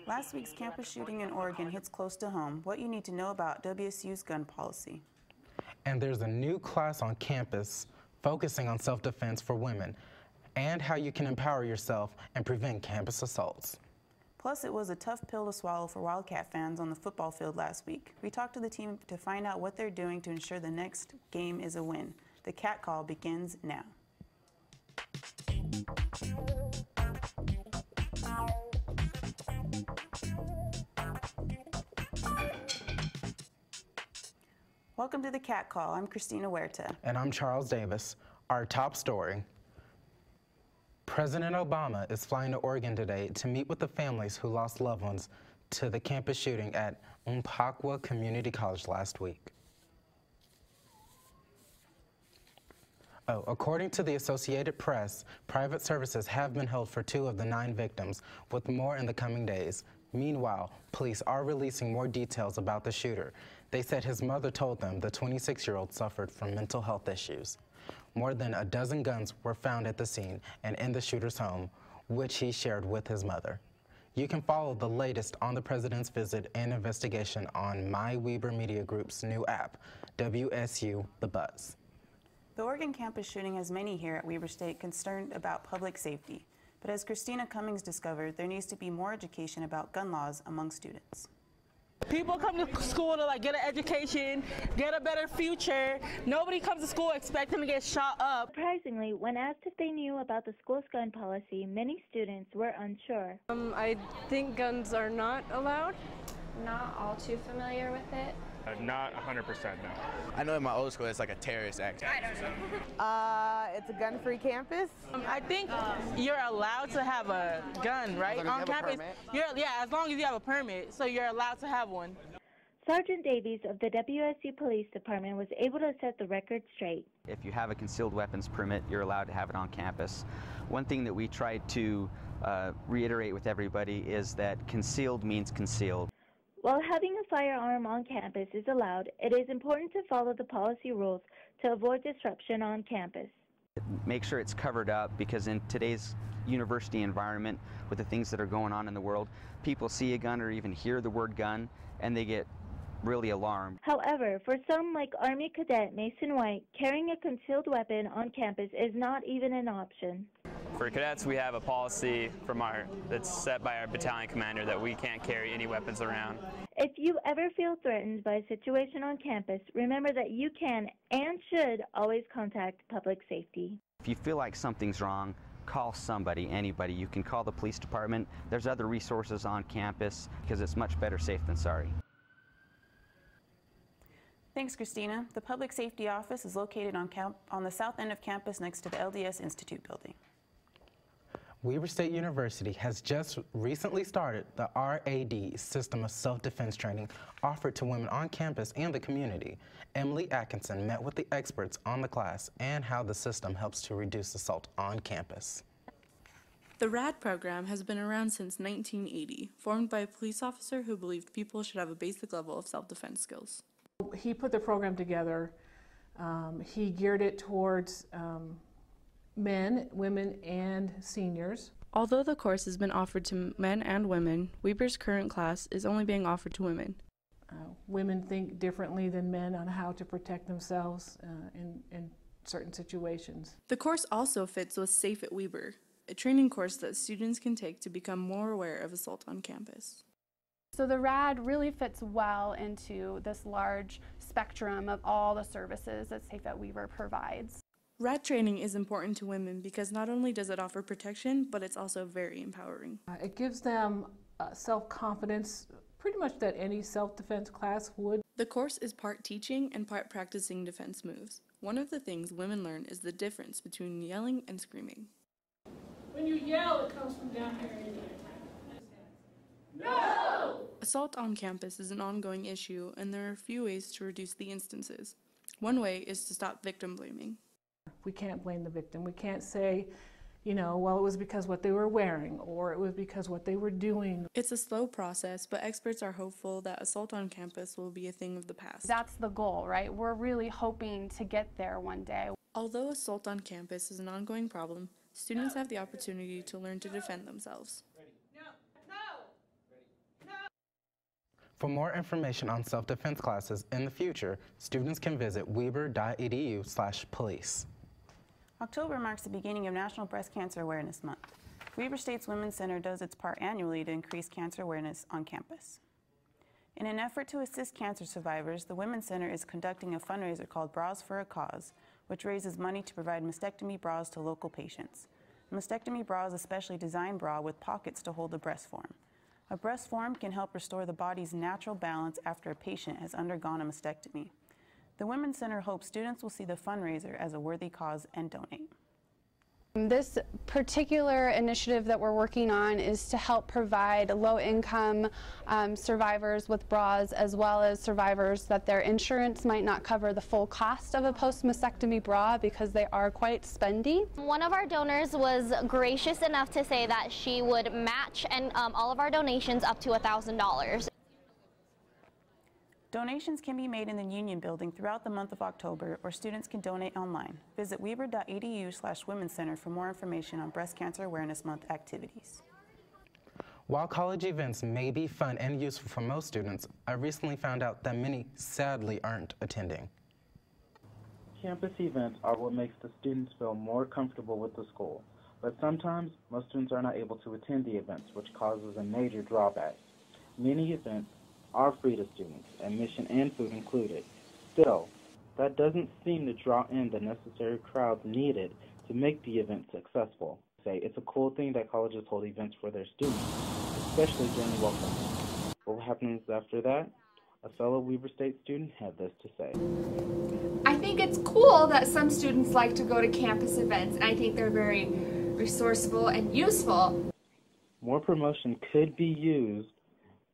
Last week's campus shooting in Oregon hits close to home. What you need to know about WSU's gun policy. And there's a new class on campus focusing on self-defense for women and how you can empower yourself and prevent campus assaults. Plus, it was a tough pill to swallow for Wildcat fans on the football field last week. We talked to the team to find out what they're doing to ensure the next game is a win. The Cat Call begins now. Welcome to the Cat Call. I'm Christina Huerta. And I'm Charles Davis. Our top story. President Obama is flying to Oregon today to meet with the families who lost loved ones to the campus shooting at Umpqua Community College last week. According to the Associated Press, private services have been held for 2 of the 9 victims, with more in the coming days. Meanwhile, police are releasing more details about the shooter. They said his mother told them the 26-year-old suffered from mental health issues. More than a dozen guns were found at the scene and in the shooter's home, which he shared with his mother. You can follow the latest on the president's visit and investigation on My Weber Media Group's new app, WSU The Buzz. The Oregon campus shooting has many here at Weber State concerned about public safety. But as Christina Cummings discovered, there needs to be more education about gun laws among students. People come to school to get an education, get a better future. Nobody comes to school expecting to get shot up. Surprisingly, when asked if they knew about the school's gun policy, many students were unsure. I think guns are not allowed. Not all too familiar with it. Not 100%, no. I know in my old school it's like a terrorist act. I don't know. It's a gun-free campus. I think you're allowed to have a gun, right? On campus. Yeah, as long as you have a permit, so you're allowed to have one. Sergeant Davies of the WSU Police Department was able to set the record straight. If you have a concealed weapons permit, you're allowed to have it on campus. One thing that we tried to reiterate with everybody is that concealed means concealed. While having a firearm on campus is allowed, it is important to follow the policy rules to avoid disruption on campus. Make sure it's covered up, because in today's university environment, with the things that are going on in the world, people see a gun or even hear the word gun and they get really alarmed. However, for some, like Army Cadet Mason White, carrying a concealed weapon on campus is not even an option. For cadets, we have a policy that's set by our battalion commander that we can't carry any weapons around. If you ever feel threatened by a situation on campus, remember that you can and should always contact public safety. If you feel like something's wrong, call somebody, anybody. You can call the police department. There's other resources on campus, because it's much better safe than sorry. Thanks, Christina. The Public Safety Office is located on the south end of campus next to the LDS Institute building. Weber State University has just recently started the RAD system of self-defense training offered to women on campus and the community. Emily Atkinson met with the experts on the class and how the system helps to reduce assault on campus. The RAD program has been around since 1980, formed by a police officer who believed people should have a basic level of self-defense skills. He put the program together. He geared it towards men, women, and seniors. Although the course has been offered to men and women, Weber's current class is only being offered to women. Women think differently than men on how to protect themselves in certain situations. The course also fits with Safe at Weber, a training course that students can take to become more aware of assault on campus. So the RAD really fits well into this large spectrum of all the services that Safe at Weber provides. RAD training is important to women because not only does it offer protection, but it's also very empowering. It gives them self-confidence, pretty much that any self-defense class would. The course is part teaching and part practicing defense moves. One of the things women learn is the difference between yelling and screaming. When you yell, it comes from down here in there. No! Assault on campus is an ongoing issue, and there are a few ways to reduce the instances. One way is to stop victim blaming. We can't blame the victim. We can't say, well, it was because what they were wearing, or it was because what they were doing. It's a slow process, but experts are hopeful that assault on campus will be a thing of the past. That's the goal, right? We're really hoping to get there one day. Although assault on campus is an ongoing problem, students have the opportunity to learn to defend themselves. For more information on self-defense classes in the future, students can visit weber.edu/police. October marks the beginning of National Breast Cancer Awareness Month. Weber State's Women's Center does its part annually to increase cancer awareness on campus. In an effort to assist cancer survivors, the Women's Center is conducting a fundraiser called Bras for a Cause, which raises money to provide mastectomy bras to local patients. A mastectomy bra is a specially designed bra with pockets to hold the breast form. A breast form can help restore the body's natural balance after a patient has undergone a mastectomy. The Women's Center hopes students will see the fundraiser as a worthy cause and donate. This particular initiative that we're working on is to help provide low-income survivors with bras, as well as survivors that their insurance might not cover the full cost of a post-mastectomy bra because they are quite spendy. One of our donors was gracious enough to say that she would match all of our donations up to $1,000. Donations can be made in the Union Building throughout the month of October, or students can donate online. Visit weber.edu/Women's Center for more information on Breast Cancer Awareness Month activities. While college events may be fun and useful for most students, I recently found out that many sadly aren't attending. Campus events are what makes the students feel more comfortable with the school, but sometimes most students are not able to attend the events, which causes a major drawback. Many events are free to students, admission and food included. Still, that doesn't seem to draw in the necessary crowds needed to make the event successful. It's a cool thing that colleges hold events for their students, especially during welcome. What happens after that? A fellow Weber State student had this to say. I think it's cool that some students like to go to campus events, and I think they're very resourceful and useful. More promotion could be used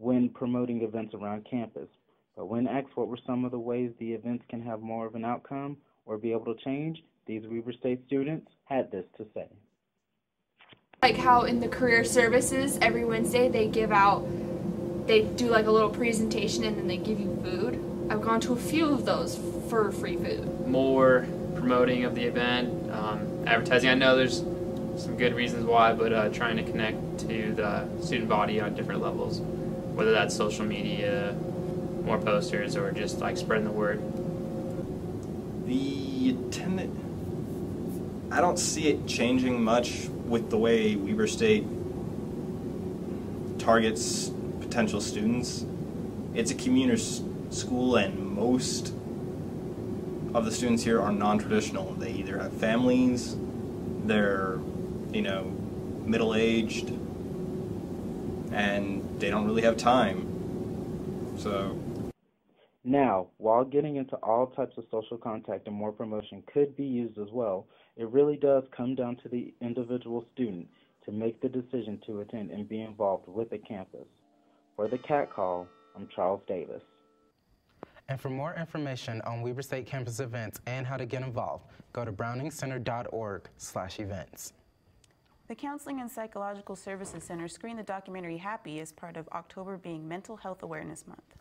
when promoting events around campus, but when asked what were some of the ways the events can have more of an outcome or be able to change, these Weber State students had this to say. Like how in the career services, every Wednesday they do like a little presentation and then they give you food. I've gone to a few of those for free food. More promoting of the event, advertising. I know there's some good reasons why, but trying to connect to the student body on different levels, whether that's social media, more posters, or just like spreading the word. The attendant, I don't see it changing much with the way Weber State targets potential students. It's a community school, and most of the students here are non-traditional. They either have families, they're, middle-aged, and they don't really have time. So now, while getting into all types of social contact and more promotion could be used as well, it really does come down to the individual student to make the decision to attend and be involved with the campus. For the Cat Call, I'm Charles Davis. And for more information on Weber State campus events and how to get involved, go to browningscenter.org/events. The Counseling and Psychological Services Center screened the documentary Happy as part of October being Mental Health Awareness Month.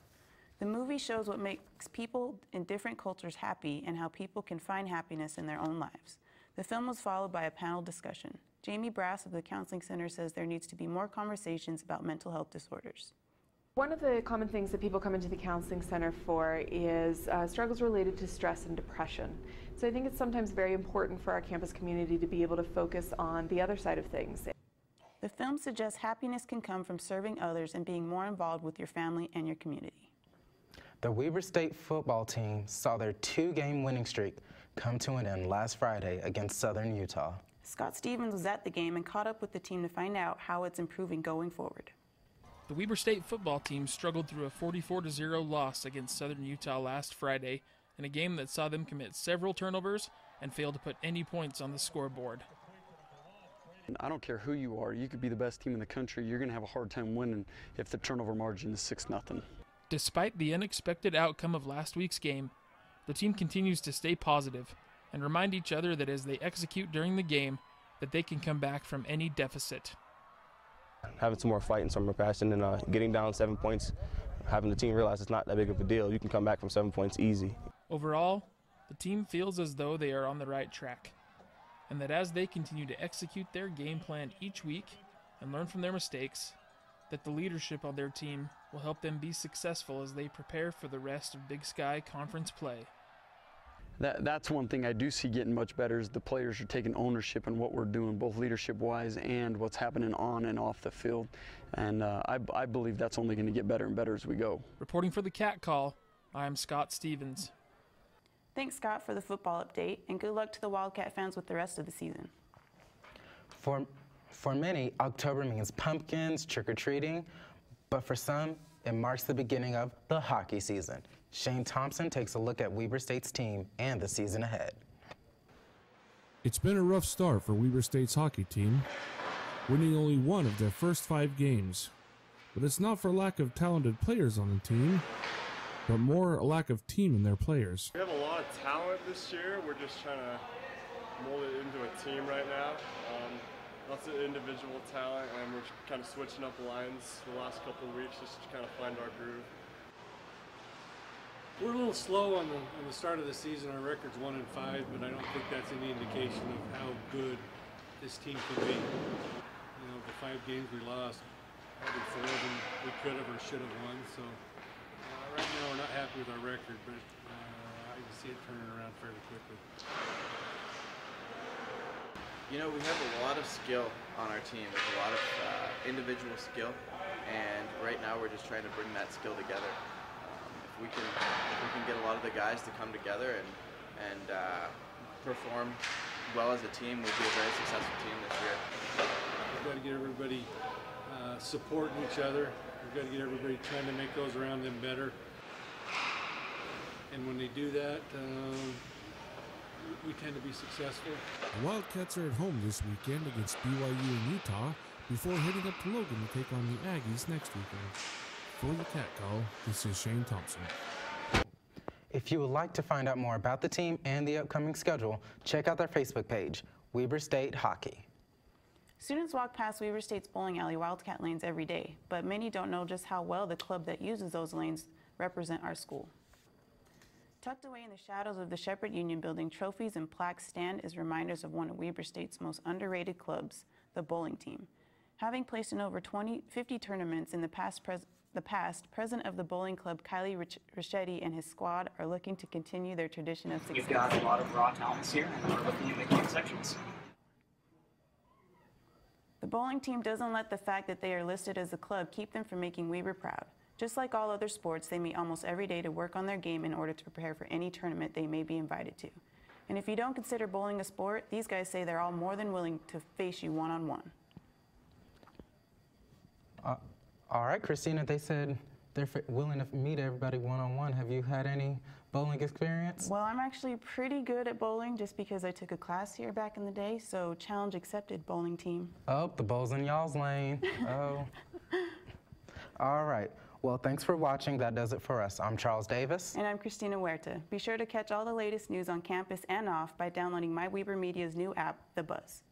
The movie shows what makes people in different cultures happy and how people can find happiness in their own lives. The film was followed by a panel discussion. Jamie Brass of the Counseling Center says there needs to be more conversations about mental health disorders. One of the common things that people come into the Counseling Center for is struggles related to stress and depression. So I think it's sometimes very important for our campus community to be able to focus on the other side of things. The film suggests happiness can come from serving others and being more involved with your family and your community. The Weber State football team saw their 2-game winning streak come to an end last Friday against Southern Utah. Scott Stevens was at the game and caught up with the team to find out how it's improving going forward. The Weber State football team struggled through a 44-0 loss against Southern Utah last Friday in a game that saw them commit several turnovers and fail to put any points on the scoreboard. I don't care who you are. You could be the best team in the country. You're going to have a hard time winning if the turnover margin is 6-0. Despite the unexpected outcome of last week's game, the team continues to stay positive and remind each other that as they execute during the game, that they can come back from any deficit. Having some more fight and some more passion, and getting down 7 points, having the team realize it's not that big of a deal. You can come back from 7 points easy. Overall, the team feels as though they are on the right track, and that as they continue to execute their game plan each week and learn from their mistakes, that the leadership on their team will help them be successful as they prepare for the rest of Big Sky Conference play. That's one thing I do see getting much better is the players are taking ownership in what we're doing, both leadership-wise and what's happening on and off the field. And I believe that's only going to get better and better as we go. Reporting for the Cat Call, I'm Scott Stevens. Thanks, Scott, for the football update, and good luck to the Wildcat fans with the rest of the season. For many, October means pumpkins, trick-or-treating, but for some, it marks the beginning of the hockey season. Shane Thompson takes a look at Weber State's team and the season ahead. It's been a rough start for Weber State's hockey team, winning only one of their first 5 games. But it's not for lack of talented players on the team, but more a lack of team in their players. We have a lot of talent this year. We're just trying to mold it into a team right now. Lots of individual talent, and we're kind of switching up the lines the last couple of weeks just to kind of find our groove. We're a little slow on the start of the season. Our record's 1-5, but I don't think that's any indication of how good this team can be. You know, the 5 games we lost, probably 4 of them we could have or should have won. So right now we're not happy with our record, but I can see it turning around fairly quickly. You know, we have a lot of skill on our team. There's a lot of individual skill, and right now we're just trying to bring that skill together. If we can get a lot of the guys to come together and perform well as a team, we'll be a very successful team this year. We've got to get everybody supporting each other. We've got to get everybody trying to make those around them better. And when they do that, we tend to be successful. The Wildcats are at home this weekend against BYU in Utah before heading up to Logan to take on the Aggies next weekend. For the Cat Call, this is Shane Thompson. If you would like to find out more about the team and the upcoming schedule, check out their Facebook page, Weber State Hockey. Students walk past Weber State's bowling alley Wildcat lanes every day, but many don't know just how well the club that uses those lanes represent our school. Tucked away in the shadows of the Shepherd Union Building, trophies and plaques stand as reminders of one of Weber State's most underrated clubs, the bowling team. Having placed in over 50 tournaments in the past, president of the bowling club, Kylie Richetti, and his squad are looking to continue their tradition of success. We've got a lot of raw talents here, and we're looking at making sections. The bowling team doesn't let the fact that they are listed as a club keep them from making Weber proud. Just like all other sports, they meet almost every day to work on their game in order to prepare for any tournament they may be invited to. And if you don't consider bowling a sport, these guys say they're all more than willing to face you one-on-one. All right, Christina, they said they're willing to meet everybody one-on-one. Have you had any bowling experience? Well, I'm actually pretty good at bowling just because I took a class here back in the day, so challenge accepted, bowling team. Oh, the bowl's in y'all's lane. Oh. All right. Well, thanks for watching. That does it for us. I'm Charles Davis. And I'm Christina Huerta. Be sure to catch all the latest news on campus and off by downloading My Weber Media's new app, The Buzz.